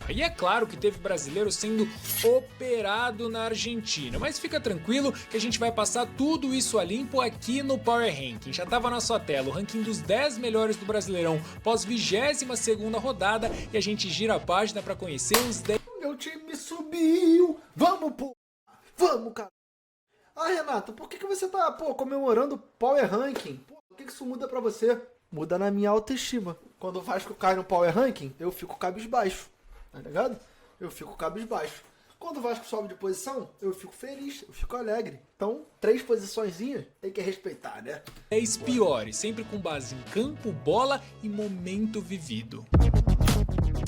Terra. E é claro que teve brasileiro sendo operado na Argentina, mas fica tranquilo que a gente vai passar tudo isso a limpo aqui no Power Ranking. Já tava na sua tela o ranking dos 10 melhores do Brasileirão pós 22ª rodada e a gente gira a página para conhecer os 10... Meu time subiu! Vamos, pô! Vamos, cara! Ah, Renato, por que você tá, comemorando o Power Ranking? Pô, o que isso muda pra você? Muda na minha autoestima. Quando o Vasco cai no Power Ranking, eu fico cabisbaixo. Tá ligado? Eu fico cabisbaixo. Quando o Vasco sobe de posição, eu fico feliz, eu fico alegre. Então, 3 posiçõezinhas tem que respeitar, né? 10 piores, sempre com base em campo, bola e momento vivido.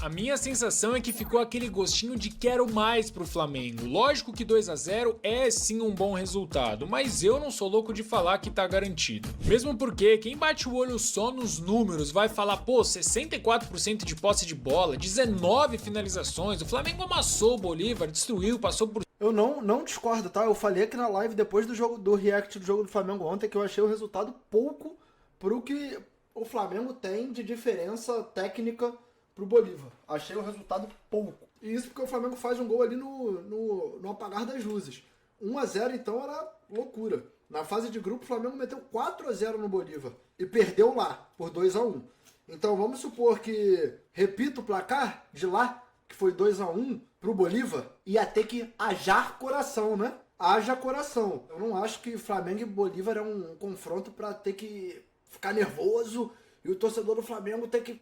A minha sensação é que ficou aquele gostinho de quero mais pro Flamengo. Lógico que 2-0 é sim um bom resultado, mas eu não sou louco de falar que tá garantido. Mesmo porque quem bate o olho só nos números vai falar, pô, 64% de posse de bola, 19 finalizações, o Flamengo amassou o Bolívar, destruiu, passou por... Eu não discordo, tá? Eu falei aqui na live depois do react do jogo do Flamengo ontem que eu achei o resultado pouco pro que o Flamengo tem de diferença técnica pro Bolívar. Achei o resultado pouco. E isso porque o Flamengo faz um gol ali no apagar das luzes. 1-0 então era loucura. Na fase de grupo o Flamengo meteu 4-0 no Bolívar e perdeu lá por 2-1. Então vamos supor que, repita o placar de lá, que foi 2-1 pro Bolívar, ia ter que hajar coração, né? Haja coração. Eu não acho que Flamengo e Bolívar é um confronto pra ter que ficar nervoso e o torcedor do Flamengo ter que...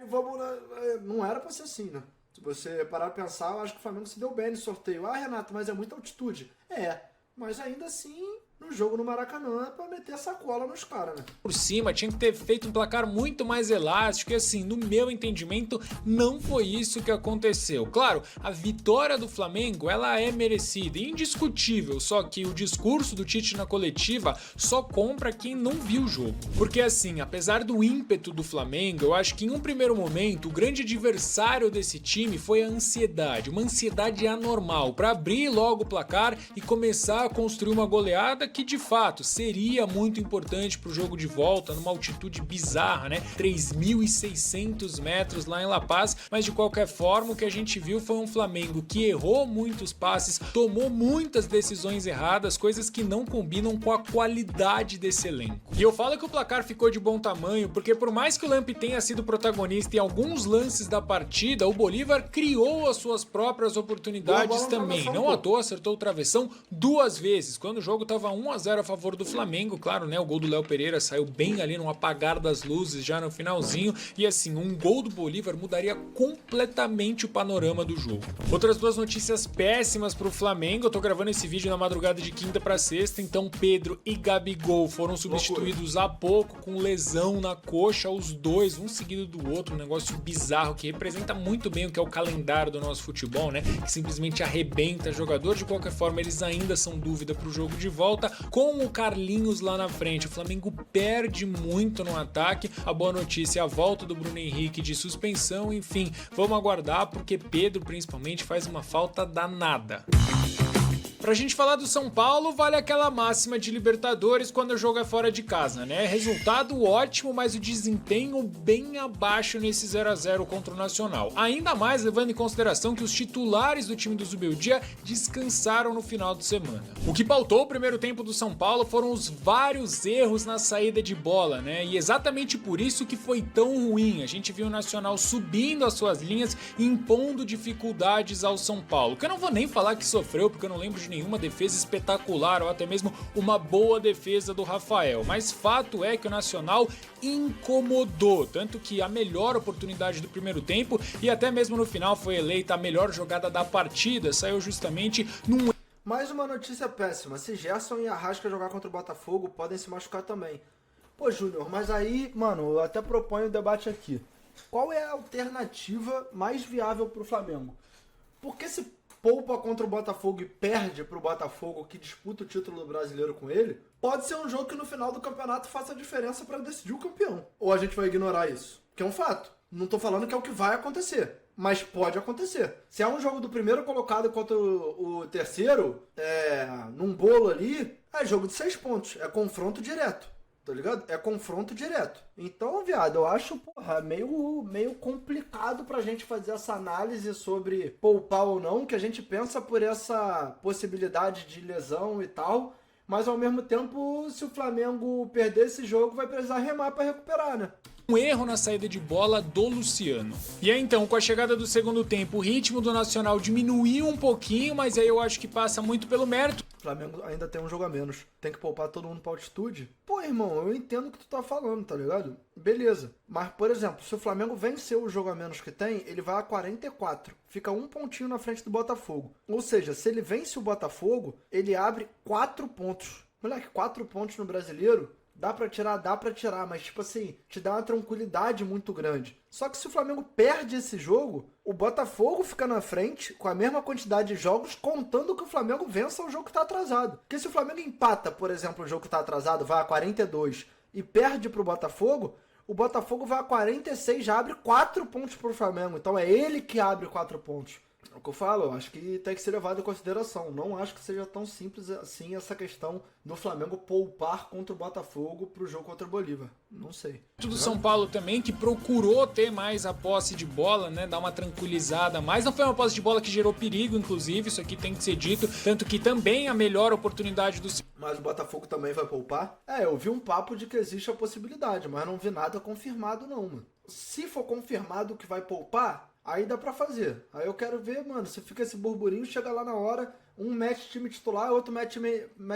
Vamos lá. Não era pra ser assim, né? Se você parar pra pensar, eu acho que o Flamengo se deu bem no sorteio. Ah, Renato, mas é muita altitude. É, mas ainda assim, no jogo no Maracanã é pra meter sacola nos caras, né? Por cima, tinha que ter feito um placar muito mais elástico e assim, no meu entendimento, não foi isso que aconteceu. Claro, a vitória do Flamengo, ela é merecida e indiscutível, só que o discurso do Tite na coletiva só compra quem não viu o jogo. Porque assim, apesar do ímpeto do Flamengo, eu acho que em um primeiro momento, o grande adversário desse time foi a ansiedade, uma ansiedade anormal, para abrir logo o placar e começar a construir uma goleada que de fato seria muito importante para o jogo de volta, numa altitude bizarra, né? 3.600 metros lá em La Paz, mas de qualquer forma o que a gente viu foi um Flamengo que errou muitos passes, tomou muitas decisões erradas, coisas que não combinam com a qualidade desse elenco. E eu falo que o placar ficou de bom tamanho, porque por mais que o Lamp tenha sido protagonista em alguns lances da partida, o Bolívar criou as suas próprias oportunidades também. Não à toa acertou o travessão 2 vezes, quando o jogo estava 1-0 a favor do Flamengo, claro, né? O gol do Léo Pereira saiu bem ali no apagar das luzes já no finalzinho e assim, um gol do Bolívar mudaria completamente o panorama do jogo. Outras 2 notícias péssimas pro Flamengo, eu tô gravando esse vídeo na madrugada de quinta pra sexta, então Pedro e Gabigol foram substituídos há pouco com lesão na coxa, os dois, um seguido do outro, um negócio bizarro que representa muito bem o que é o calendário do nosso futebol, né? Que simplesmente arrebenta jogador, de qualquer forma eles ainda são dúvida pro jogo de volta. Com o Carlinhos lá na frente, o Flamengo perde muito no ataque. A boa notícia é a volta do Bruno Henrique de suspensão, enfim, vamos aguardar porque Pedro principalmente faz uma falta danada. Pra gente falar do São Paulo, vale aquela máxima de Libertadores quando o jogo é fora de casa, né? Resultado ótimo, mas o desempenho bem abaixo nesse 0-0 contra o Nacional. Ainda mais levando em consideração que os titulares do time do Zubeldia descansaram no final de semana. O que pautou o primeiro tempo do São Paulo foram os vários erros na saída de bola, né? E exatamente por isso que foi tão ruim. A gente viu o Nacional subindo as suas linhas e impondo dificuldades ao São Paulo. Que eu não vou nem falar que sofreu, porque eu não lembro de nenhuma defesa espetacular ou até mesmo uma boa defesa do Rafael, mas fato é que o Nacional incomodou, tanto que a melhor oportunidade do primeiro tempo e até mesmo no final foi eleita a melhor jogada da partida, saiu justamente num... Mais uma notícia péssima, se Gerson e Arrasca jogar contra o Botafogo, podem se machucar também. Pô, Júnior, mas aí, mano, eu até proponho um debate aqui. Qual é a alternativa mais viável pro Flamengo? Porque se poupa contra o Botafogo e perde pro Botafogo que disputa o título do brasileiro com ele, pode ser um jogo que no final do campeonato faça a diferença para decidir o campeão. Ou a gente vai ignorar isso? Que é um fato. Não tô falando que é o que vai acontecer, mas pode acontecer. Se é um jogo do primeiro colocado contra o terceiro, num bolo ali, é jogo de 6 pontos, é confronto direto. tá ligado? É confronto direto. Então, viado, eu acho, porra, meio complicado pra gente fazer essa análise sobre poupar ou não, que a gente pensa por essa possibilidade de lesão e tal, mas ao mesmo tempo, se o Flamengo perder esse jogo, vai precisar remar pra recuperar, né? Um erro na saída de bola do Luciano. E aí então, com a chegada do segundo tempo, o ritmo do Nacional diminuiu um pouquinho, mas aí eu acho que passa muito pelo mérito. O Flamengo ainda tem um jogo a menos. Tem que poupar todo mundo pra altitude. Pô, irmão, eu entendo o que tu tá falando, tá ligado? Beleza. Mas, por exemplo, se o Flamengo vencer o jogo a menos que tem, ele vai a 44. Fica um pontinho na frente do Botafogo. Ou seja, se ele vence o Botafogo, ele abre 4 pontos. Moleque, 4 pontos no Brasileiro... Dá pra tirar, mas tipo assim, te dá uma tranquilidade muito grande. Só que se o Flamengo perde esse jogo, o Botafogo fica na frente com a mesma quantidade de jogos, contando que o Flamengo vença o jogo que tá atrasado. Porque se o Flamengo empata, por exemplo, o jogo que tá atrasado, vai a 42 e perde pro Botafogo, o Botafogo vai a 46, já abre 4 pontos pro Flamengo. Então é ele que abre 4 pontos. É o que eu falo, eu acho que tem que ser levado em consideração. Não acho que seja tão simples assim essa questão do Flamengo poupar contra o Botafogo pro jogo contra o Bolívar. Não sei. Do São Paulo também, que procurou ter mais a posse de bola, né? Dar uma tranquilizada mais. Não foi uma posse de bola que gerou perigo, inclusive, isso aqui tem que ser dito. Tanto que também a melhor oportunidade do... Mas o Botafogo também vai poupar? Eu vi um papo de que existe a possibilidade, mas não vi nada confirmado não, mano. Se for confirmado que vai poupar... Aí dá pra fazer. Aí eu quero ver, mano, se fica esse burburinho, chega lá na hora, um mete time titular, outro mete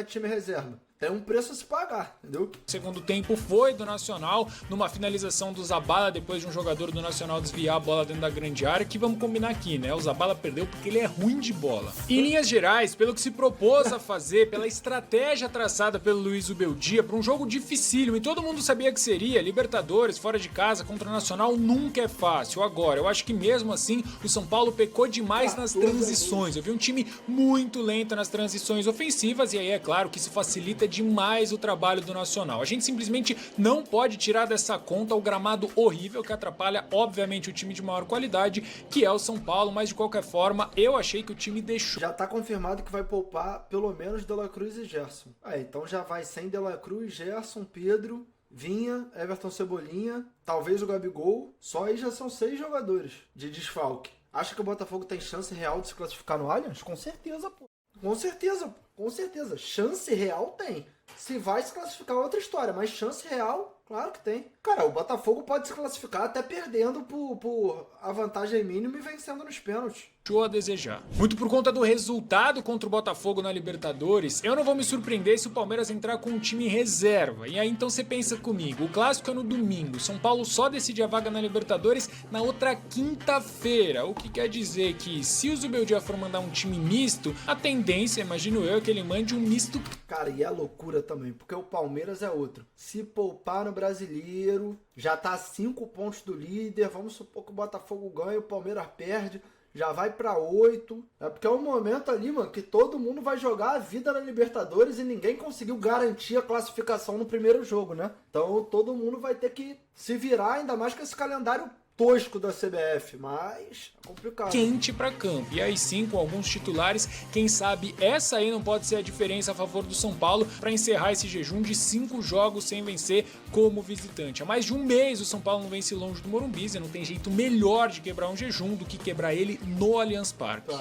time reserva. Tem um preço a se pagar, entendeu? O segundo tempo foi do Nacional, numa finalização do Zabala, depois de um jogador do Nacional desviar a bola dentro da grande área, que vamos combinar aqui, né? O Zabala perdeu porque ele é ruim de bola. Em linhas gerais, pelo que se propôs a fazer, pela estratégia traçada pelo Luiz Ubeldia, para um jogo dificílimo, e todo mundo sabia que seria, Libertadores, fora de casa, contra o Nacional, nunca é fácil. Agora, eu acho que mesmo assim, o São Paulo pecou demais nas transições. Eu vi um time muito lento nas transições ofensivas, e aí é claro que isso facilita demais o trabalho do Nacional. A gente simplesmente não pode tirar dessa conta o gramado horrível que atrapalha, obviamente, o time de maior qualidade, que é o São Paulo, mas de qualquer forma, eu achei que o time deixou. Já tá confirmado que vai poupar pelo menos De La Cruz e Gerson. Então já vai sem De La Cruz, Gerson, Pedro, Vinha, Everton Cebolinha, talvez o Gabigol. Só aí já são 6 jogadores de desfalque. Acha que o Botafogo tem chance real de se classificar no Allianz? Com certeza, pô. Com certeza, pô. Com certeza. Chance real tem. Se vai se classificar é outra história, mas chance real, claro que tem. Cara, o Botafogo pode se classificar até perdendo por a vantagem mínima e vencendo nos pênaltis. A desejar. Muito por conta do resultado contra o Botafogo na Libertadores, eu não vou me surpreender se o Palmeiras entrar com um time reserva. E aí então você pensa comigo, o clássico é no domingo, São Paulo só decide a vaga na Libertadores na outra quinta-feira, o que quer dizer que se o Zubeldia for mandar um time misto, a tendência, imagino eu, é que ele mande um misto. Cara, e é loucura também, porque o Palmeiras é outro. Se poupar no Brasileiro, já tá a 5 pontos do líder, vamos supor que o Botafogo ganha, o Palmeiras perde... Já vai pra 8. É porque é um momento ali, mano, que todo mundo vai jogar a vida na Libertadores e ninguém conseguiu garantir a classificação no primeiro jogo, né? Então todo mundo vai ter que se virar, ainda mais com esse calendário tosco da CBF, mas é complicado. Quente pra campo. E aí sim, com alguns titulares, quem sabe essa aí não pode ser a diferença a favor do São Paulo para encerrar esse jejum de 5 jogos sem vencer como visitante. Há mais de um mês o São Paulo não vence longe do Morumbi, e não tem jeito melhor de quebrar um jejum do que quebrar ele no Allianz Parque.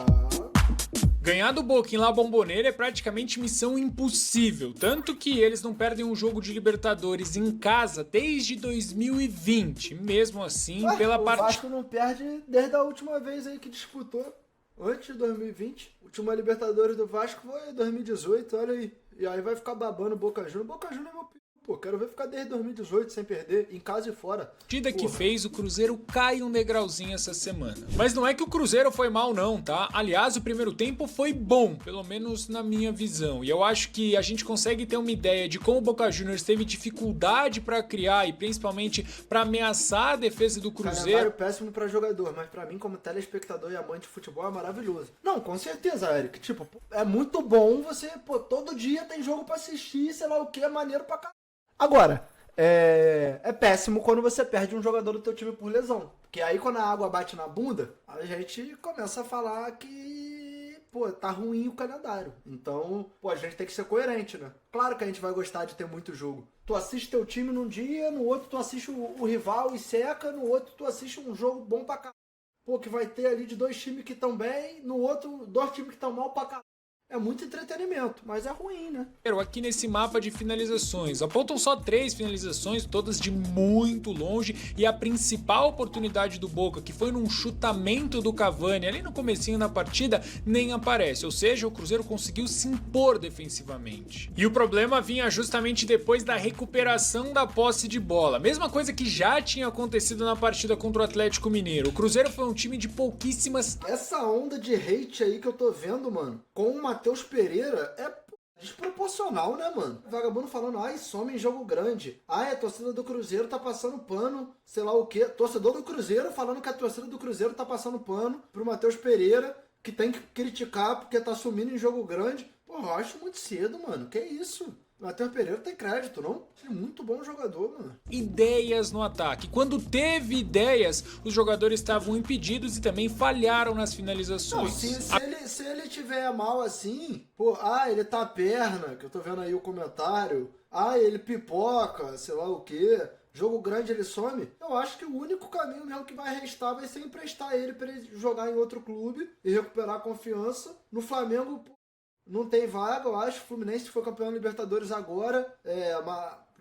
Ganhar do Boca em La Bombonera é praticamente missão impossível, tanto que eles não perdem um jogo de Libertadores em casa desde 2020, mesmo assim, pela parte... O Vasco não perde desde a última vez aí que disputou, antes de 2020. A última Libertadores do Vasco foi em 2018, olha aí. E aí vai ficar babando o Boca Juniors. Boca Juniors é meu filho. Pô, quero ver ficar desde 2018 sem perder, em casa e fora. Partida que fez o Cruzeiro cai um degrauzinho essa semana. Mas não é que o Cruzeiro foi mal não, tá? Aliás, o primeiro tempo foi bom, pelo menos na minha visão. E eu acho que a gente consegue ter uma ideia de como o Boca Juniors teve dificuldade pra criar e principalmente pra ameaçar a defesa do Cruzeiro. Calendário péssimo pra jogador, mas pra mim como telespectador e amante de futebol é maravilhoso. Não, com certeza, Eric. Tipo, é muito bom você, pô, todo dia tem jogo pra assistir, sei lá o que, é maneiro pra caralho. Agora, é péssimo quando você perde um jogador do teu time por lesão. Porque aí quando a água bate na bunda, a gente começa a falar que, pô, tá ruim o calendário. Então, pô, a gente tem que ser coerente, né? Claro que a gente vai gostar de ter muito jogo. Tu assiste teu time num dia, no outro tu assiste o rival e seca, no outro tu assiste um jogo bom pra caralho. Pô, que vai ter ali de 2 times que estão bem, no outro 2 times que estão mal pra caralho. É muito entretenimento, mas é ruim, né? Aqui nesse mapa de finalizações, apontam só 3 finalizações, todas de muito longe, e a principal oportunidade do Boca, que foi num chutamento do Cavani ali no comecinho da partida, nem aparece, ou seja, o Cruzeiro conseguiu se impor defensivamente. E o problema vinha justamente depois da recuperação da posse de bola, mesma coisa que já tinha acontecido na partida contra o Atlético Mineiro. O Cruzeiro foi um time de pouquíssimas... Essa onda de hate aí que eu tô vendo, mano, com uma Matheus Pereira é desproporcional, né, mano? Vagabundo falando, ai, some em jogo grande. Ai, a torcida do Cruzeiro tá passando pano, sei lá o quê. Torcedor do Cruzeiro falando que a torcida do Cruzeiro tá passando pano pro Matheus Pereira, que tem que criticar porque tá sumindo em jogo grande. Pô, eu acho muito cedo, mano. Que isso? Matheus Pereira tem crédito, não? É muito bom jogador, mano. Ideias no ataque. Quando teve ideias, os jogadores estavam impedidos e também falharam nas finalizações. Não, se ele tiver mal assim, pô, ele tá a perna, que eu tô vendo aí o comentário, ele pipoca, sei lá o quê, jogo grande ele some, eu acho que o único caminho mesmo que vai restar vai ser emprestar ele pra ele jogar em outro clube e recuperar a confiança. No Flamengo, não tem vaga, eu acho. O Fluminense foi campeão da Libertadores agora.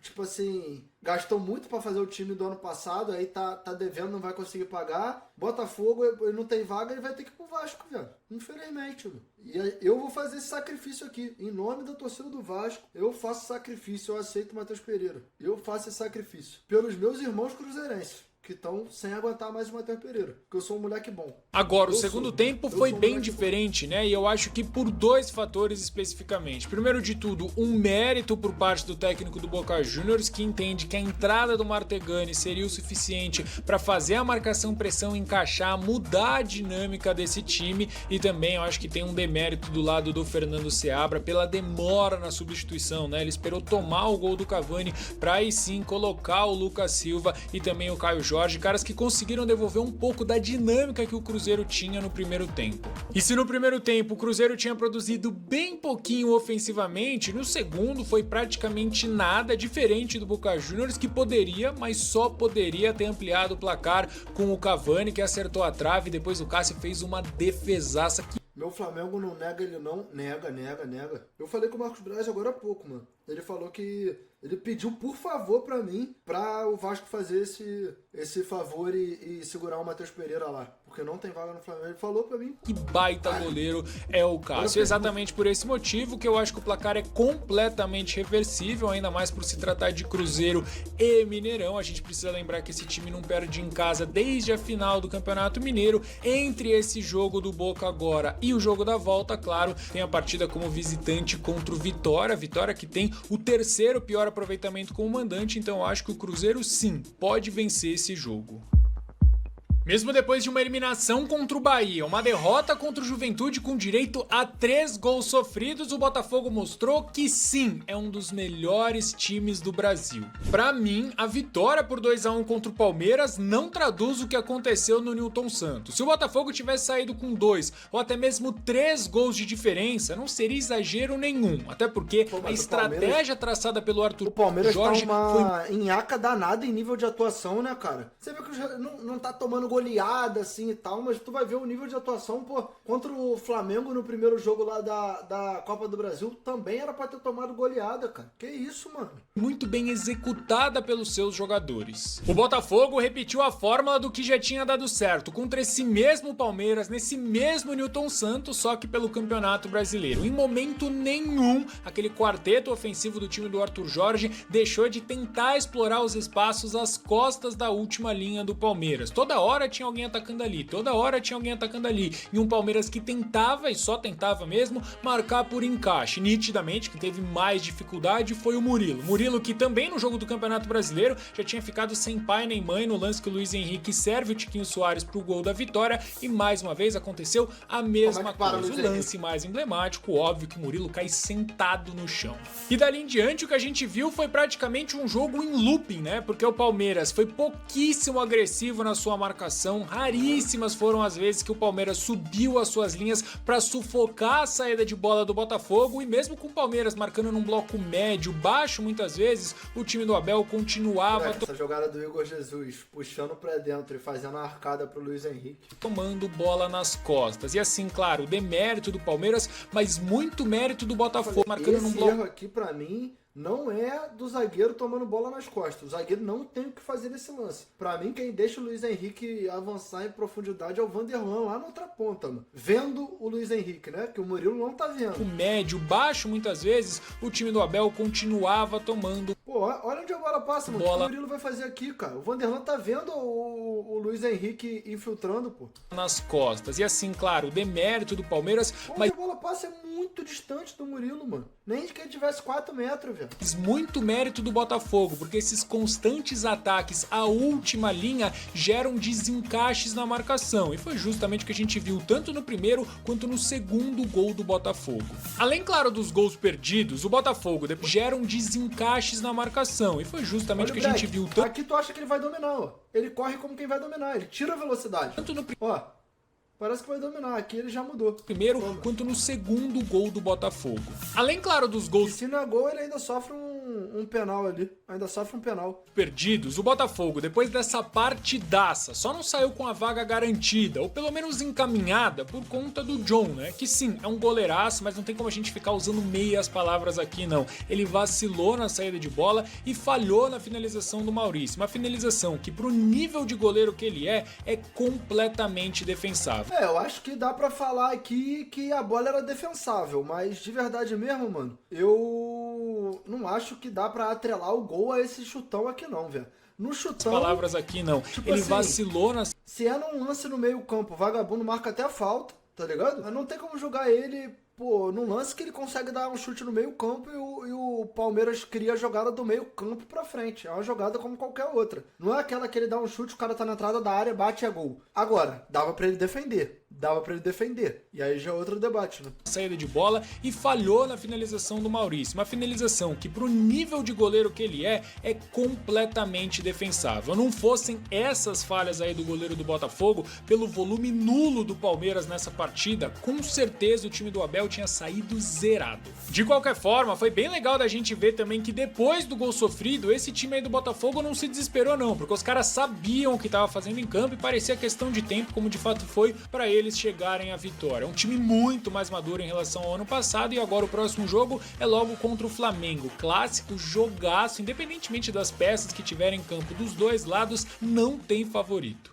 Tipo assim, gastou muito pra fazer o time do ano passado, aí tá devendo, não vai conseguir pagar. Botafogo, ele não tem vaga, ele vai ter que ir pro Vasco, velho. Infelizmente, velho. E eu vou fazer esse sacrifício aqui. Em nome da torcida do Vasco, eu faço sacrifício, eu aceito o Matheus Pereira. Eu faço esse sacrifício. Pelos meus irmãos cruzeirenses, que estão sem aguentar mais o Matheus Pereira, porque eu sou um moleque bom. Agora, o segundo tempo foi bem diferente, né? E eu acho que por 2 fatores especificamente. Primeiro de tudo, um mérito por parte do técnico do Boca Juniors, que entende que a entrada do Martegani seria o suficiente para fazer a marcação-pressão encaixar, mudar a dinâmica desse time. E também eu acho que tem um demérito do lado do Fernando Seabra pela demora na substituição, né? Ele esperou tomar o gol do Cavani para aí sim colocar o Lucas Silva e também o Caio Jorge, caras que conseguiram devolver um pouco da dinâmica que o Cruzeiro tinha no primeiro tempo. E se no primeiro tempo o Cruzeiro tinha produzido bem pouquinho ofensivamente, no segundo foi praticamente nada, diferente do Boca Juniors, que poderia, mas só poderia ter ampliado o placar com o Cavani, que acertou a trave e depois o Cássio fez uma defesaça que... Meu Flamengo não nega, ele não nega. Eu falei com o Marcos Braz agora há pouco, mano. Ele falou que ele pediu por favor pra mim, pra o Vasco fazer esse favor e segurar o Matheus Pereira lá. Porque não tem vaga no Flamengo. Ele falou pra mim. Que baita goleiro é o Cássio. Exatamente por esse motivo que eu acho que o placar é completamente reversível, ainda mais por se tratar de Cruzeiro e Mineirão. A gente precisa lembrar que esse time não perde em casa desde a final do Campeonato Mineiro. Entre esse jogo do Boca agora e o jogo da volta, claro, tem a partida como visitante contra o Vitória. Vitória que tem o terceiro pior aproveitamento como mandante, então eu acho que o Cruzeiro sim pode vencer esse jogo. Mesmo depois de uma eliminação contra o Bahia, uma derrota contra o Juventude com direito a 3 gols sofridos, o Botafogo mostrou que sim, é um dos melhores times do Brasil. Pra mim, a vitória por 2-1 contra o Palmeiras não traduz o que aconteceu no Newton Santos. Se o Botafogo tivesse saído com 2 ou até mesmo 3 gols de diferença, não seria exagero nenhum, até porque a estratégia traçada pelo Arthur o Palmeiras Jorge tá uma nhaca danada em nível de atuação, né, cara? Você vê que não tá tomando goleada assim e tal, mas tu vai ver o nível de atuação, pô, contra o Flamengo no primeiro jogo lá da Copa do Brasil, também era pra ter tomado goleada, cara. Que isso, mano? Muito bem executada pelos seus jogadores. O Botafogo repetiu a fórmula do que já tinha dado certo contra esse mesmo Palmeiras, nesse mesmo Newton Santos, só que pelo Campeonato Brasileiro. Em momento nenhum, aquele quarteto ofensivo do time do Arthur Jorge deixou de tentar explorar os espaços às costas da última linha do Palmeiras. Toda hora tinha alguém atacando ali, e um Palmeiras que tentava, e só tentava mesmo, marcar por encaixe. Nitidamente, quem teve mais dificuldade foi o Murilo que também no jogo do Campeonato Brasileiro já tinha ficado sem pai nem mãe no lance que o Luiz Henrique serve o Tiquinho Soares pro gol da vitória, e mais uma vez aconteceu a mesma coisa. O lance mais emblemático, óbvio que o Murilo cai sentado no chão. E dali em diante o que a gente viu foi praticamente um jogo em looping, né? Porque o Palmeiras foi pouquíssimo agressivo na sua marcação, marcação, raríssimas foram as vezes que o Palmeiras subiu as suas linhas para sufocar a saída de bola do Botafogo, e mesmo com o Palmeiras marcando num bloco médio, baixo muitas vezes, o time do Abel continuava essa jogada do Igor Jesus, puxando pra dentro e fazendo a arcada pro Luiz Henrique, tomando bola nas costas. E assim, claro, demérito do Palmeiras, mas muito mérito do Botafogo, marcando num bloco. Esse erro aqui, pra mim, não é do zagueiro tomando bola nas costas. O zagueiro não tem o que fazer nesse lance. Pra mim, quem deixa o Luiz Henrique avançar em profundidade é o Vanderlan lá na outra ponta, mano. Vendo o Luiz Henrique, né? Que o Murilo não tá vendo. O médio, baixo, muitas vezes, o time do Abel continuava tomando. Pô, olha onde a bola passa, mano. Bola. O que o Murilo vai fazer aqui, cara? O Vanderlan tá vendo o Luiz Henrique infiltrando, pô. Nas costas. E assim, claro, o demérito do Palmeiras, Onde mas a bola passa é muito distante do Murilo, mano. Nem que ele tivesse 4 metros, velho. muito mérito do Botafogo, porque esses constantes ataques à última linha geram desencaixes na marcação, e foi justamente o que a gente viu tanto no primeiro quanto no segundo gol do Botafogo. Além, claro, dos gols perdidos, o Botafogo depois geram desencaixes na marcação, e foi justamente o que a gente viu tanto. Aqui tu acha que ele vai dominar, ó. Ele corre como quem vai dominar, ele tira a velocidade. Tanto no Ó, parece que vai dominar. Aqui ele já mudou. primeiro quanto no segundo gol do Botafogo. Além, claro, dos gols E se não é gol, ele ainda sofre um penal ali. Ainda sofre um penal. perdidos, o Botafogo, depois dessa partidaça, só não saiu com a vaga garantida, ou pelo menos encaminhada, por conta do John, né? Que sim, é um goleiraço, mas não tem como a gente ficar usando meias palavras aqui, não. Ele vacilou na saída de bola e falhou na finalização do Maurício. Uma finalização que, pro nível de goleiro que ele é completamente defensável. Eu acho que dá pra falar aqui que a bola era defensável, mas de verdade mesmo, mano, eu não acho que dá pra atrelar o gol a esse chutão aqui não, velho. No chutão... Palavras aqui, não. Tipo Ele assim, vacilou na Se é num lance no meio campo, o vagabundo marca até a falta, tá ligado? Mas não tem como julgar ele, pô, num lance que ele consegue dar um chute no meio campo e o Palmeiras cria a jogada do meio campo pra frente. É uma jogada como qualquer outra. Não é aquela que ele dá um chute, o cara tá na entrada da área, bate e é gol. Agora, dava pra ele defender. E aí já é outro debate, né? saída de bola e falhou na finalização do Maurício. Uma finalização que, pro nível de goleiro que ele é completamente defensável. Não fossem essas falhas aí do goleiro do Botafogo, pelo volume nulo do Palmeiras nessa partida, com certeza o time do Abel tinha saído zerado. De qualquer forma, foi bem legal da gente ver também que depois do gol sofrido, esse time aí do Botafogo não se desesperou não, porque os caras sabiam o que estava fazendo em campo e parecia questão de tempo, como de fato foi, para eles chegarem à vitória. É um time muito mais maduro em relação ao ano passado, e agora o próximo jogo é logo contra o Flamengo. Clássico, jogaço, independentemente das peças que tiverem em campo dos dois lados, não tem favorito.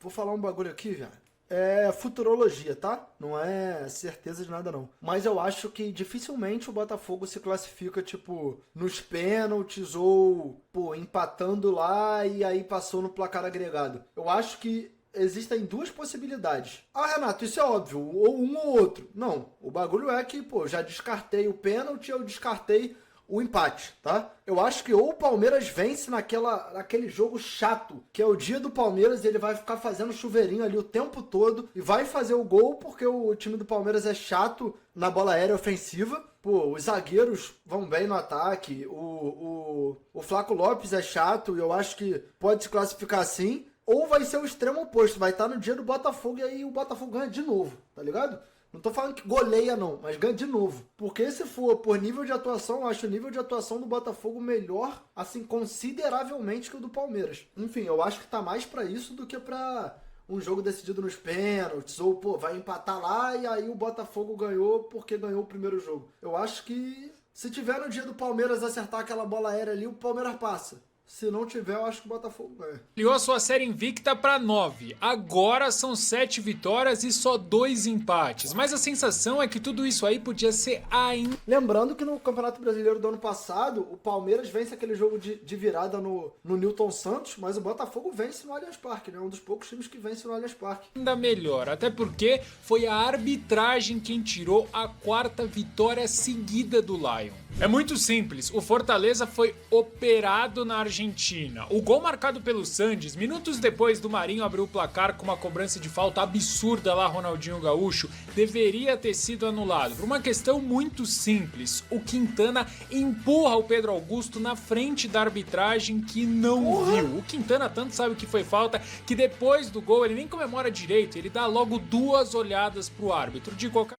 Vou falar um bagulho aqui, velho. É futurologia, tá? Não é certeza de nada, não. Mas eu acho que dificilmente o Botafogo se classifica, tipo, nos pênaltis ou, pô, empatando lá e aí passou no placar agregado. Eu acho que existem duas possibilidades. Ah, Renato, isso é óbvio, ou um ou outro. Não, o bagulho é que, pô, já descartei o pênalti, eu descartei o empate, tá? Eu acho que ou o Palmeiras vence naquele jogo chato, que é o dia do Palmeiras, e ele vai ficar fazendo chuveirinho ali o tempo todo e vai fazer o gol porque o time do Palmeiras é chato na bola aérea ofensiva. Pô, os zagueiros vão bem no ataque, o Flaco Lopes é chato e eu acho que pode se classificar assim. Ou vai ser o extremo oposto, vai estar no dia do Botafogo e aí o Botafogo ganha de novo, tá ligado? Não tô falando que goleia não, mas ganha de novo. Porque se for por nível de atuação, eu acho o nível de atuação do Botafogo melhor, assim, consideravelmente que o do Palmeiras. Enfim, eu acho que tá mais pra isso do que pra um jogo decidido nos pênaltis, ou, pô, vai empatar lá e aí o Botafogo ganhou porque ganhou o primeiro jogo. Eu acho que se tiver no dia do Palmeiras acertar aquela bola aérea ali, o Palmeiras passa. Se não tiver, eu acho que o Botafogo ganha. Ampliou a sua série invicta para 9. Agora são 7 vitórias e só 2 empates. Mas a sensação é que tudo isso aí podia ser ainda... Lembrando que no Campeonato Brasileiro do ano passado, o Palmeiras vence aquele jogo de virada no Newton Santos, mas o Botafogo vence no Allianz Parque, né? Um dos poucos times que vence no Allianz Parque. ainda melhor, até porque foi a arbitragem quem tirou a 4ª vitória seguida do Lion. É muito simples, o Fortaleza foi operado na Argentina. O gol marcado pelo Sanches, minutos depois do Marinho abrir o placar com uma cobrança de falta absurda lá, Ronaldinho Gaúcho, deveria ter sido anulado. Por uma questão muito simples, o Quintana empurra o Pedro Augusto na frente da arbitragem que não viu. O Quintana tanto sabe que foi falta que depois do gol ele nem comemora direito, ele dá logo 2 olhadas pro árbitro. De qualquer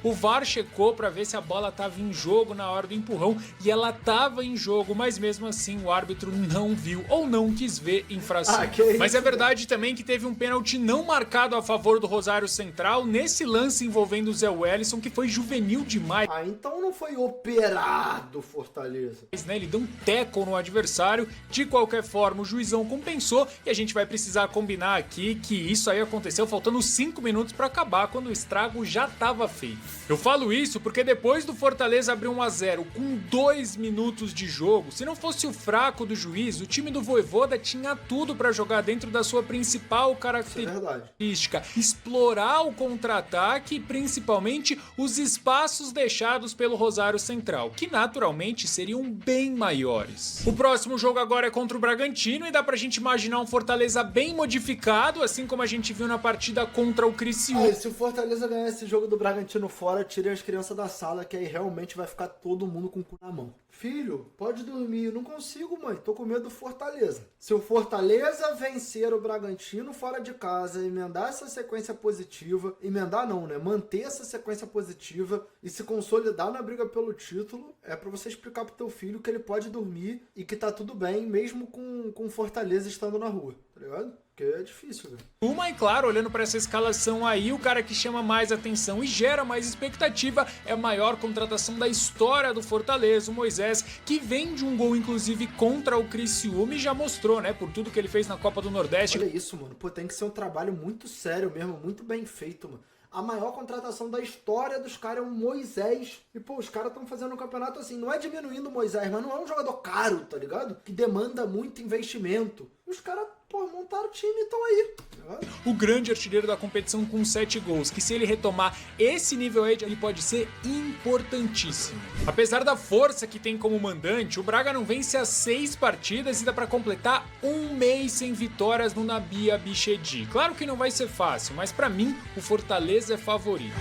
o VAR checou para ver se a bola estava em jogo na hora do empurrão e ela estava em jogo, mas mesmo assim o árbitro não viu ou não quis ver infração. Mas é verdade também que teve um pênalti não marcado a favor do Rosário Central nesse lance envolvendo o Zé Wellison, que foi juvenil demais. Então não foi operado Fortaleza. Ele deu um tackle no adversário, de qualquer forma o juizão compensou e a gente vai precisar combinar aqui que isso aí aconteceu faltando 5 minutos para acabar, quando o estrago já estava feito. Eu falo isso porque depois do Fortaleza abrir 1-0 com 2 minutos de jogo, se não fosse o fraco do juiz, o time do Vojvoda tinha tudo para jogar dentro da sua principal característica, explorar o contra-ataque e principalmente os espaços deixados pelo Rosário Central, que naturalmente seriam bem maiores. O próximo jogo agora é contra o Bragantino e dá pra gente imaginar um Fortaleza bem modificado, assim como a gente viu na partida contra o Criciúma. Se o Fortaleza ganhar esse jogo do Bragantino fora, tirem as crianças da sala, que aí realmente vai ficar todo mundo com o cu na mão. Filho, pode dormir. Não consigo, mãe. Tô com medo do Fortaleza. Se o Fortaleza vencer o Bragantino fora de casa, emendar essa sequência positiva, emendar não, né? Manter essa sequência positiva e se consolidar na briga pelo título, é pra você explicar pro teu filho que ele pode dormir e que tá tudo bem, mesmo com o Fortaleza estando na rua, tá ligado? Porque é difícil, velho. E claro, olhando para essa escalação aí, o cara que chama mais atenção e gera mais expectativa é a maior contratação da história do Fortaleza, o Moisés, que vem de um gol inclusive contra o Criciúma e já mostrou, né, por tudo que ele fez na Copa do Nordeste. Olha isso, mano. Pô, tem que ser um trabalho muito sério mesmo, muito bem feito, mano. A maior contratação da história dos caras é o Moisés. E, pô, os caras estão fazendo um campeonato assim, não é diminuindo o Moisés, mas não é um jogador caro, tá ligado? Que demanda muito investimento. E os caras, pô, montaram o time e estão aí. Tá, o grande artilheiro da competição com 7 gols, que se ele retomar esse nível aí, ele pode ser importantíssimo. Apesar da força que tem como mandante, o Braga não vence as 6 partidas e dá pra completar um mês sem vitórias no Nabi Abichedi. Claro que não vai ser fácil, mas pra mim, o Fortaleza é favorito.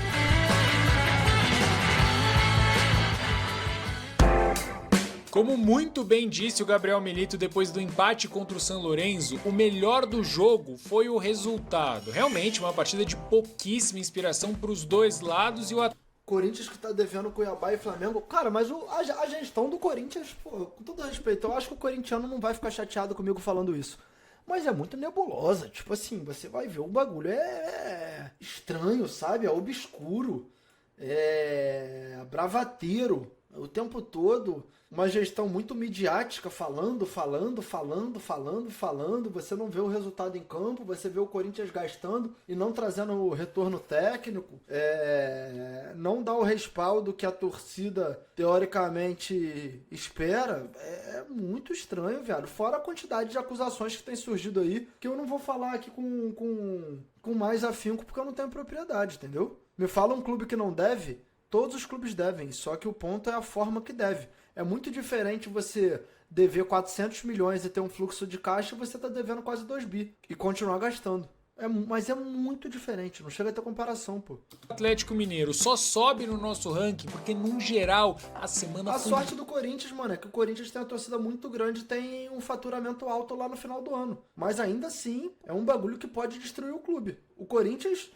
Como muito bem disse o Gabriel Milito depois do empate contra o San Lorenzo, o melhor do jogo foi o resultado. Realmente uma partida de pouquíssima inspiração para os dois lados e o Corinthians que tá devendo Cuiabá e Flamengo. Cara, mas a gestão do Corinthians, pô, com todo respeito, eu acho que o corintiano não vai ficar chateado comigo falando isso. Mas é muito nebulosa. Tipo assim, você vai ver, o bagulho é estranho, sabe? É obscuro. É bravateiro. O tempo todo, uma gestão muito midiática, falando. Você não vê o resultado em campo, você vê o Corinthians gastando e não trazendo o retorno técnico. Não dá o respaldo que a torcida, teoricamente, espera. É muito estranho, velho. Fora a quantidade de acusações que tem surgido aí, que eu não vou falar aqui com mais afinco, porque eu não tenho propriedade, entendeu? Me fala um clube que não deve. Todos os clubes devem, só que o ponto é a forma que deve. É muito diferente você dever 400 milhões e ter um fluxo de caixa e você tá devendo quase 2 bi e continuar gastando. Mas é muito diferente, não chega a ter comparação, pô. O Atlético Mineiro só sobe no nosso ranking porque, num geral, a semana... A sorte do Corinthians, mano, é que o Corinthians tem uma torcida muito grande e tem um faturamento alto lá no final do ano. Mas ainda assim, é um bagulho que pode destruir o clube. O Corinthians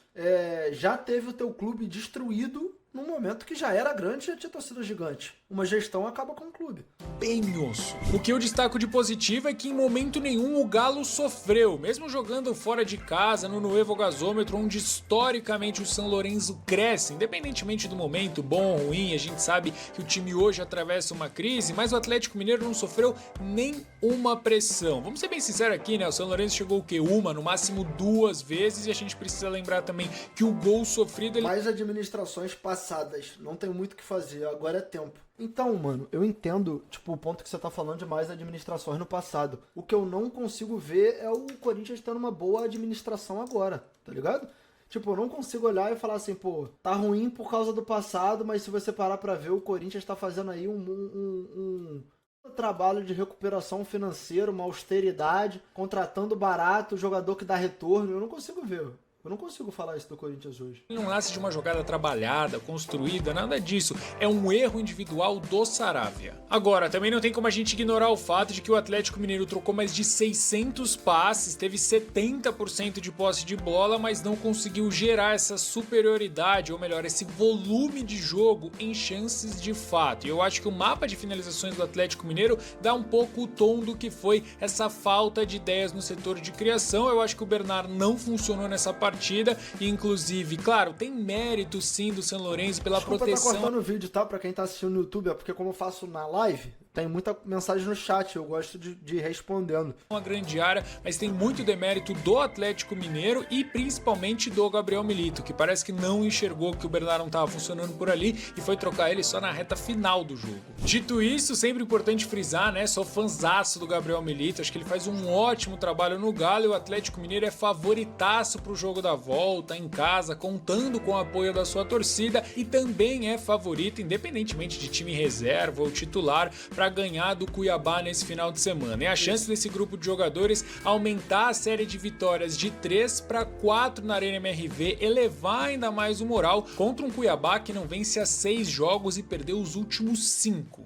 já teve o teu clube destruído num momento que já era grande e já tinha torcida gigante. Uma gestão acaba com o clube. Penhoso. O que eu destaco de positivo é que em momento nenhum o Galo sofreu, mesmo jogando fora de casa, no Nuevo Gasômetro, onde historicamente o San Lorenzo cresce, independentemente do momento, bom ou ruim, a gente sabe que o time hoje atravessa uma crise, mas o Atlético Mineiro não sofreu nem uma pressão. Vamos ser bem sinceros aqui, né? O San Lorenzo chegou o quê? Uma, no máximo 2 vezes, e a gente precisa lembrar também que o gol sofrido... Mais administrações passadas, não tem muito o que fazer, agora é tempo. Então, mano, eu entendo, tipo, o ponto que você tá falando de mais administrações no passado. O que eu não consigo ver é o Corinthians tendo uma boa administração agora, tá ligado? Tipo, eu não consigo olhar e falar assim, pô, tá ruim por causa do passado, mas se você parar pra ver, o Corinthians tá fazendo aí um trabalho de recuperação financeira, uma austeridade, contratando barato, jogador que dá retorno. Eu não consigo ver. Eu não consigo falar isso do Corinthians hoje. Não nasce de uma jogada trabalhada, construída, nada disso. É um erro individual do Saravia. Agora, também não tem como a gente ignorar o fato de que o Atlético Mineiro trocou mais de 600 passes, teve 70% de posse de bola, mas não conseguiu gerar essa superioridade, ou melhor, esse volume de jogo em chances de fato. E eu acho que o mapa de finalizações do Atlético Mineiro dá um pouco o tom do que foi essa falta de ideias no setor de criação. Eu acho que o Bernard não funcionou nessa partida, e inclusive, claro, tem mérito sim do San Lorenzo pela proteção. Tá cortando o vídeo, tá? Pra quem tá assistindo no YouTube, é porque como eu faço na live, tem muita mensagem no chat, eu gosto de ir respondendo. Uma grande área, mas tem muito demérito do Atlético Mineiro e principalmente do Gabriel Milito, que parece que não enxergou que o Bernard não estava funcionando por ali e foi trocar ele só na reta final do jogo. Dito isso, sempre importante frisar, né? Sou fãzaço do Gabriel Milito, acho que ele faz um ótimo trabalho no Galo e o Atlético Mineiro é favoritaço pro jogo da volta, em casa, contando com o apoio da sua torcida e também é favorito, independentemente de time reserva ou titular, para ganhar do Cuiabá nesse final de semana. E a chance desse grupo de jogadores aumentar a série de vitórias de 3 para 4 na Arena MRV, elevar ainda mais o moral contra um Cuiabá que não vence há 6 jogos e perdeu os últimos 5.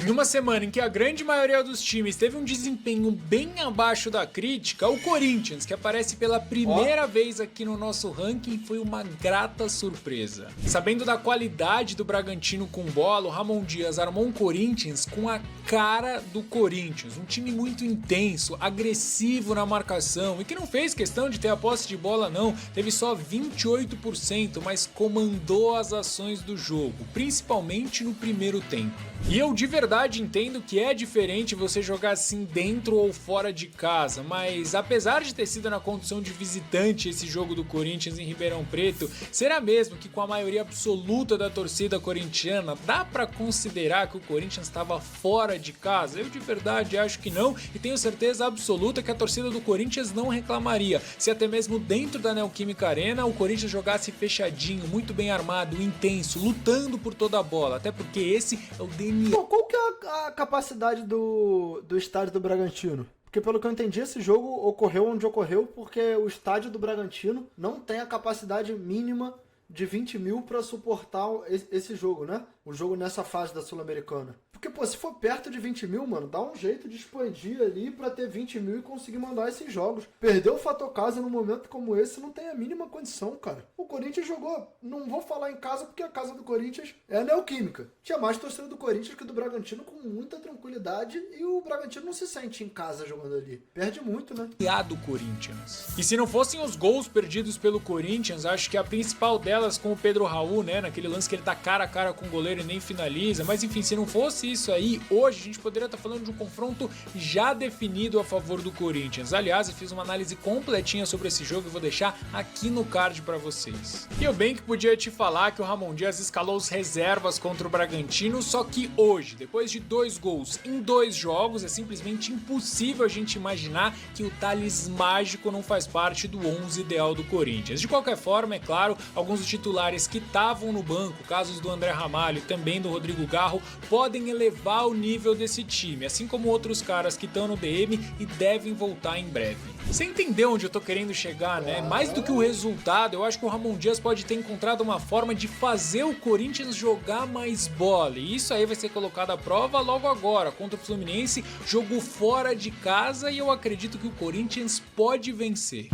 Em uma semana em que a grande maioria dos times teve um desempenho bem abaixo da crítica, o Corinthians, que aparece pela primeira vez aqui no nosso ranking, foi uma grata surpresa. Sabendo da qualidade do Bragantino com bola, o Ramon Dias armou um Corinthians com a cara do Corinthians, um time muito intenso, agressivo na marcação e que não fez questão de ter a posse de bola não, teve só 28%, mas comandou as ações do jogo, principalmente no primeiro tempo. E eu de verdade entendo que é diferente você jogar assim dentro ou fora de casa, mas apesar de ter sido na condição de visitante esse jogo do Corinthians em Ribeirão Preto, será mesmo que com a maioria absoluta da torcida corintiana dá pra considerar que o Corinthians estava fora de casa? Eu de verdade acho que não e tenho certeza absoluta que a torcida do Corinthians não reclamaria se até mesmo dentro da Neoquímica Arena o Corinthians jogasse fechadinho, muito bem armado, intenso, lutando por toda a bola, até porque esse é o DNA. Bom, qual que é a capacidade do estádio do Bragantino? Porque pelo que eu entendi, esse jogo ocorreu onde ocorreu porque o estádio do Bragantino não tem a capacidade mínima de 20 mil para suportar esse jogo, né? O jogo nessa fase da Sul-Americana. Porque, pô, se for perto de 20 mil, mano, dá um jeito de expandir ali pra ter 20 mil e conseguir mandar esses jogos. Perder o Fator Casa num momento como esse não tem a mínima condição, cara. O Corinthians jogou, não vou falar em casa porque a casa do Corinthians é a Neoquímica. Tinha mais torcida do Corinthians que do Bragantino com muita tranquilidade e o Bragantino não se sente em casa jogando ali. Perde muito, né? Do Corinthians. E se não fossem os gols perdidos pelo Corinthians, acho que a principal delas com o Pedro Raul, né, naquele lance que ele tá cara a cara com o goleiro e nem finaliza, mas enfim, se não fosse isso aí, hoje a gente poderia estar falando de um confronto já definido a favor do Corinthians. Aliás, eu fiz uma análise completinha sobre esse jogo e vou deixar aqui no card pra vocês. E eu bem que podia te falar que o Ramon Dias escalou os reservas contra o Bragantino, só que hoje, depois de 2 gols em 2 jogos, é simplesmente impossível a gente imaginar que o Thales Mágico não faz parte do 11 ideal do Corinthians. De qualquer forma, é claro, alguns dos titulares que estavam no banco, casos do André Ramalho e também do Rodrigo Garro, podem elevar o nível desse time, assim como outros caras que estão no DM e devem voltar em breve. Você entendeu onde eu tô querendo chegar, né? Mais do que o resultado, eu acho que o Ramon Dias pode ter encontrado uma forma de fazer o Corinthians jogar mais bola, e isso aí vai ser colocado à prova logo agora, contra o Fluminense, jogo fora de casa, e eu acredito que o Corinthians pode vencer.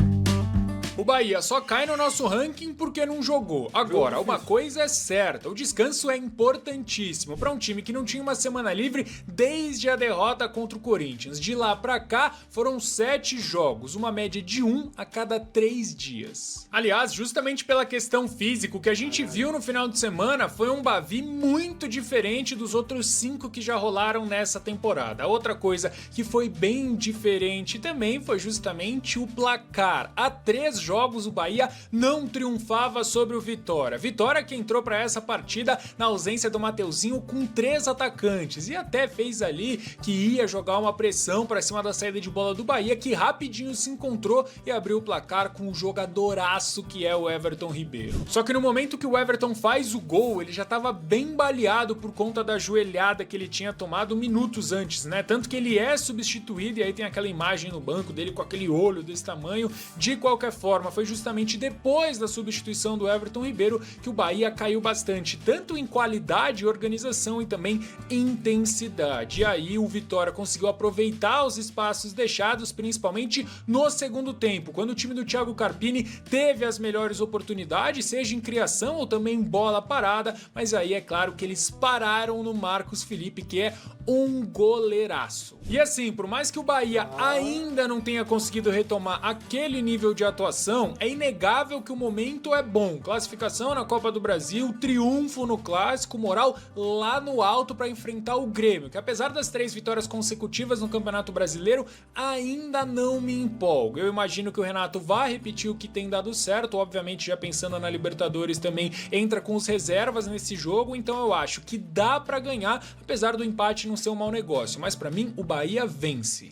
O Bahia só cai no nosso ranking porque não jogou. Agora, uma coisa é certa, o descanso é importantíssimo para um time que não tinha uma semana livre desde a derrota contra o Corinthians. De lá pra cá, foram 7 jogos, uma média de 1 a cada 3 dias. Aliás, justamente pela questão física, o que a gente viu no final de semana foi um Bavi muito diferente dos outros 5 que já rolaram nessa temporada. Outra coisa que foi bem diferente também foi justamente o placar. Há 3 jogos o Bahia não triunfava sobre o Vitória. Vitória que entrou para essa partida na ausência do Mateuzinho com 3 atacantes e até fez ali que ia jogar uma pressão para cima da saída de bola do Bahia, que rapidinho se encontrou e abriu o placar com o jogadoraço que é o Everton Ribeiro. Só que no momento que o Everton faz o gol, ele já estava bem baleado por conta da joelhada que ele tinha tomado minutos antes, né? Tanto que ele é substituído e aí tem aquela imagem no banco dele com aquele olho desse tamanho. De qualquer forma, foi justamente depois da substituição do Everton Ribeiro que o Bahia caiu bastante, tanto em qualidade, organização e também intensidade. E aí o Vitória conseguiu aproveitar os espaços deixados, principalmente no segundo tempo, quando o time do Thiago Carpini teve as melhores oportunidades, seja em criação ou também em bola parada, mas aí é claro que eles pararam no Marcos Felipe, que é um goleiraço. E assim, por mais que o Bahia ainda não tenha conseguido retomar aquele nível de atuação, é inegável que o momento é bom. Classificação na Copa do Brasil, triunfo no Clássico, moral lá no alto para enfrentar o Grêmio, que apesar das 3 vitórias consecutivas no Campeonato Brasileiro, ainda não me empolga. Eu imagino que o Renato vai repetir o que tem dado certo, obviamente já pensando na Libertadores também entra com os reservas nesse jogo, então eu acho que dá para ganhar, apesar do empate não ser um mau negócio, mas para mim o Bahia vence.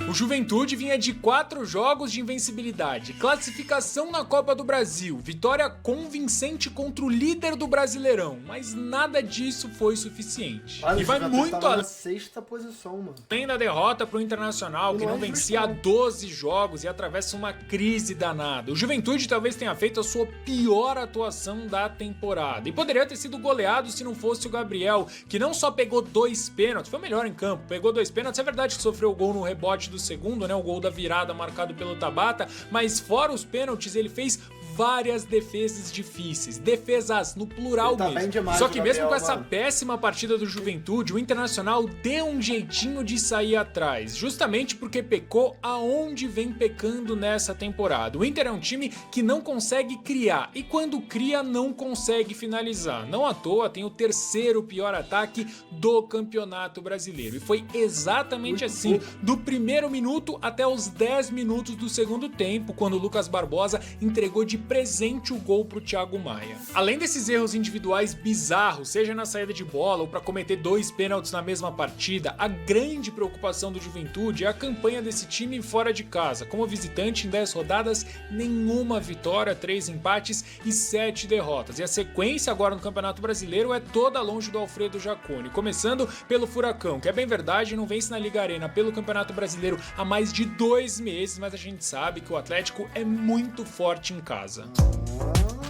O Juventude vinha de 4 jogos de invencibilidade, classificação na Copa do Brasil, vitória convincente contra o líder do Brasileirão, mas nada disso foi suficiente. Olha, e vai muito além na 6ª posição, mano. Tem da derrota pro Internacional, que não vencia há 12 jogos e atravessa uma crise danada. O Juventude talvez tenha feito a sua pior atuação da temporada e poderia ter sido goleado se não fosse o Gabriel, que não só pegou 2 pênaltis, foi o melhor em campo, pegou 2 pênaltis, é verdade que sofreu o gol no rebote do segundo, né, o gol da virada marcado pelo Tabata, mas fora os pênaltis ele fez várias defesas difíceis, defesas no plural mesmo. Demais, só que Gabriel, mesmo com essa mano, péssima partida do Juventude, o Internacional deu um jeitinho de sair atrás, justamente porque pecou aonde vem pecando nessa temporada. O Inter é um time que não consegue criar e quando cria não consegue finalizar. Não à toa tem o 3º pior ataque do Campeonato Brasileiro e foi exatamente assim, do primeiro minuto até os 10 minutos do segundo tempo, quando o Lucas Barbosa entregou de presente o gol pro Thiago Maia. Além desses erros individuais bizarros, seja na saída de bola ou para cometer 2 pênaltis na mesma partida, a grande preocupação do Juventude é a campanha desse time fora de casa. Como visitante, em 10 rodadas, nenhuma vitória, 3 empates e 7 derrotas. E a sequência agora no Campeonato Brasileiro é toda longe do Alfredo Jaconi, começando pelo Furacão, que é bem verdade, não vence na Liga Arena pelo Campeonato Brasileiro há mais de 2 meses, mas a gente sabe que o Atlético é muito forte em casa.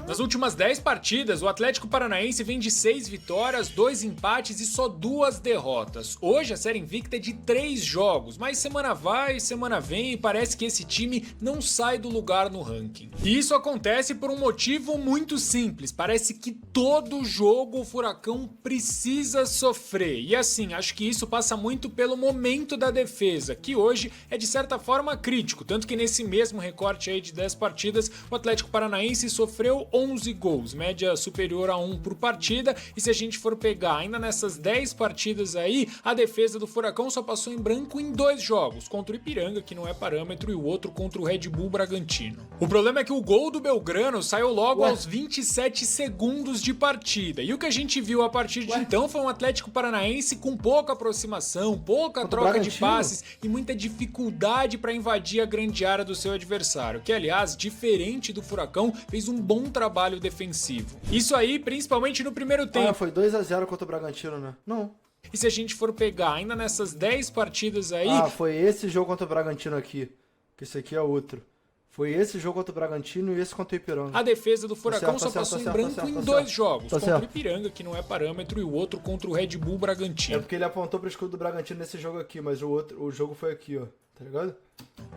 Nas últimas 10 partidas, o Atlético Paranaense vem de 6 vitórias, 2 empates e só 2 derrotas. Hoje a série invicta é de 3 jogos, mas semana vai, semana vem e parece que esse time não sai do lugar no ranking. E isso acontece por um motivo muito simples, parece que todo jogo o Furacão precisa sofrer. E assim, acho que isso passa muito pelo momento da defesa, que hoje é de certa forma crítico, tanto que nesse mesmo recorte aí de 10 partidas, o Atlético Paranaense sofreu 11 gols, média superior a 1 por partida, e se a gente for pegar ainda nessas 10 partidas aí, a defesa do Furacão só passou em branco em 2 jogos, contra o Ipiranga, que não é parâmetro, e o outro contra o Red Bull Bragantino. O problema é que o gol do Belgrano saiu logo aos 27 segundos de partida, e o que a gente viu a partir de então foi um Atlético Paranaense com pouca aproximação, pouca troca de passes e muita dificuldade para invadir a grande área do seu adversário, que aliás, diferente do Furacão, fez um bom trabalho defensivo. Isso aí, principalmente no primeiro tempo. Foi 2-0 contra o Bragantino, né? Não. E se a gente for pegar ainda nessas 10 partidas aí... foi esse jogo contra o Bragantino aqui. Que esse aqui é outro. Foi esse jogo contra o Bragantino e esse contra o Ipiranga. A defesa do Furacão só passou em branco em 2 jogos, contra o Ipiranga, que não é parâmetro, e o outro contra o Red Bull Bragantino. É porque ele apontou pro escudo do Bragantino nesse jogo aqui, mas o jogo foi aqui, ó. Tá ligado?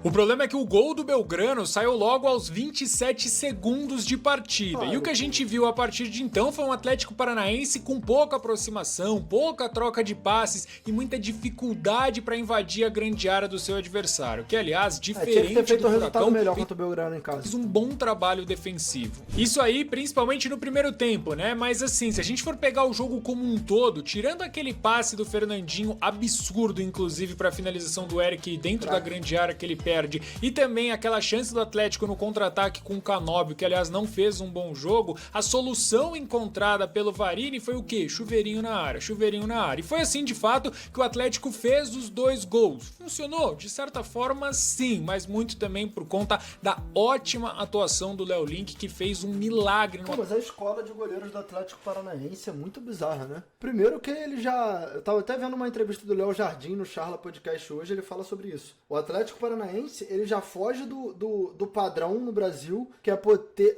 O problema é que o gol do Belgrano saiu logo aos 27 segundos de partida. E o que a gente viu a partir de então foi um Atlético Paranaense com pouca aproximação, pouca troca de passes e muita dificuldade para invadir a grande área do seu adversário, que aliás, diferente ter feito do um resultado Furacão, melhor contra o Belgrano em casa. fez um bom trabalho defensivo. Isso aí, principalmente no primeiro tempo, né? Mas assim, se a gente for pegar o jogo como um todo, tirando aquele passe do Fernandinho absurdo, inclusive para finalização do Eric dentro da grande área que ele pega perde, e também aquela chance do Atlético no contra-ataque com o Canóbio, que aliás não fez um bom jogo, a solução encontrada pelo Varini foi o quê? Chuveirinho na área, chuveirinho na área. E foi assim de fato que o Atlético fez os 2 gols. Funcionou? De certa forma sim, mas muito também por conta da ótima atuação do Léo Link, que fez um milagre. Pô, mas a escola de goleiros do Atlético Paranaense é muito bizarra, né? Primeiro que ele já... Eu tava até vendo uma entrevista do Léo Jardim no Charla Podcast hoje, ele fala sobre isso. O Atlético Paranaense, ele já foge do padrão no Brasil, que é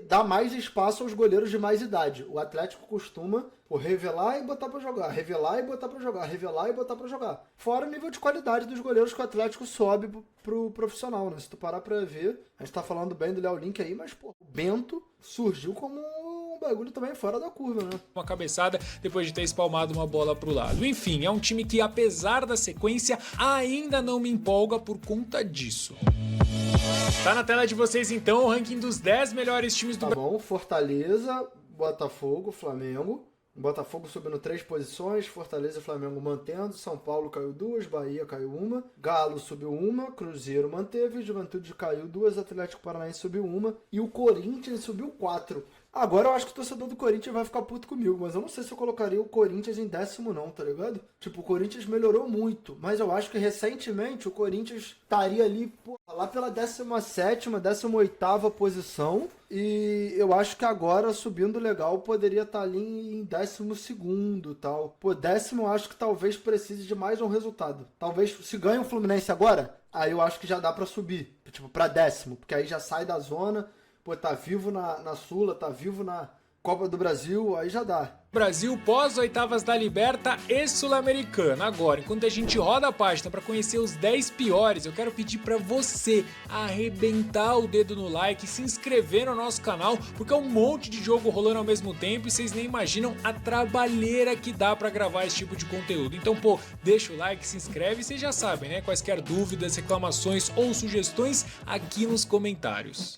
dar mais espaço aos goleiros de mais idade. O Atlético costuma revelar e botar pra jogar, revelar e botar pra jogar, revelar e botar pra jogar. Fora o nível de qualidade dos goleiros que o Atlético sobe pro profissional, né? Se tu parar pra ver, a gente tá falando bem do Léo Link aí, mas, pô, o Bento surgiu como um bagulho também fora da curva, né? Uma cabeçada depois de ter espalmado uma bola pro lado. Enfim, é um time que, apesar da sequência, ainda não me empolga por conta disso. Tá na tela de vocês então o ranking dos 10 melhores times do Brasil. Tá bom, Fortaleza, Botafogo, Flamengo. Botafogo subindo 3 posições, Fortaleza e Flamengo mantendo, São Paulo caiu 2, Bahia caiu 1, Galo subiu 1, Cruzeiro manteve, Juventude caiu 2, Atlético Paranaense subiu 1 e o Corinthians subiu 4. Agora eu acho que o torcedor do Corinthians vai ficar puto comigo, mas eu não sei se eu colocaria o Corinthians em 10º não, tá ligado? Tipo, o Corinthians melhorou muito, mas eu acho que recentemente o Corinthians estaria ali, pô, lá pela 17ª, 18ª posição, e eu acho que agora, subindo legal, poderia estar ali em 12º e tal. Pô, 10º eu acho que talvez precise de mais um resultado. Talvez, se ganha o Fluminense agora, aí eu acho que já dá pra subir, tipo, pra 10º, porque aí já sai da zona. Pô, tá vivo na Sula, tá vivo na Copa do Brasil, aí já dá. Brasil pós oitavas da Liberta e Sul-Americana. Agora, enquanto a gente roda a página para conhecer os 10 piores, eu quero pedir para você arrebentar o dedo no like e se inscrever no nosso canal, porque é um monte de jogo rolando ao mesmo tempo e vocês nem imaginam a trabalheira que dá para gravar esse tipo de conteúdo. Então, pô, deixa o like, se inscreve e vocês já sabem, né? Quaisquer dúvidas, reclamações ou sugestões aqui nos comentários.